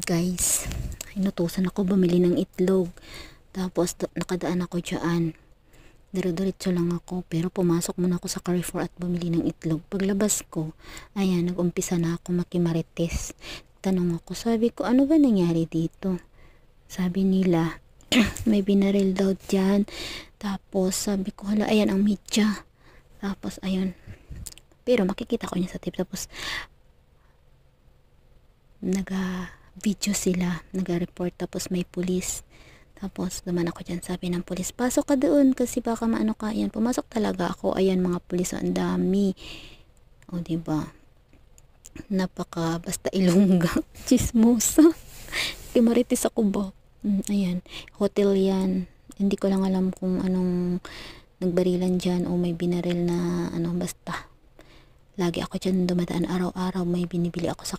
Guys, inutusan ako bumili ng itlog. Tapos nakadaan ako dyan. Dire-diretso lang ako, pero pumasok muna ako sa Carrefour at bumili ng itlog. Paglabas ko, ayan, nag-umpisa na ako makimarites. Tanong ako, sabi ko, ano ba nangyari dito? Sabi nila, may binaril daw dyan. Tapos sabi ko, hala, ayan ang media. Tapos ayun, pero makikita ko niya sa tip. Tapos naga-video sila, naga-report. Tapos may pulis. Tapos duman ako dyan, sabi ng pulis, pasok ka doon kasi baka maano ka. Ayan, pumasok talaga ako. Ayan, mga pulis, ang dami. O diba, napaka basta ilongga. Chismosa. Kimaritis ako ba? Ayan, hotel yan. Hindi ko lang alam kung anong nagbarilan dyan o may binaril na ano, basta lagi ako dyan dumadaan araw-araw. May binibili ako sa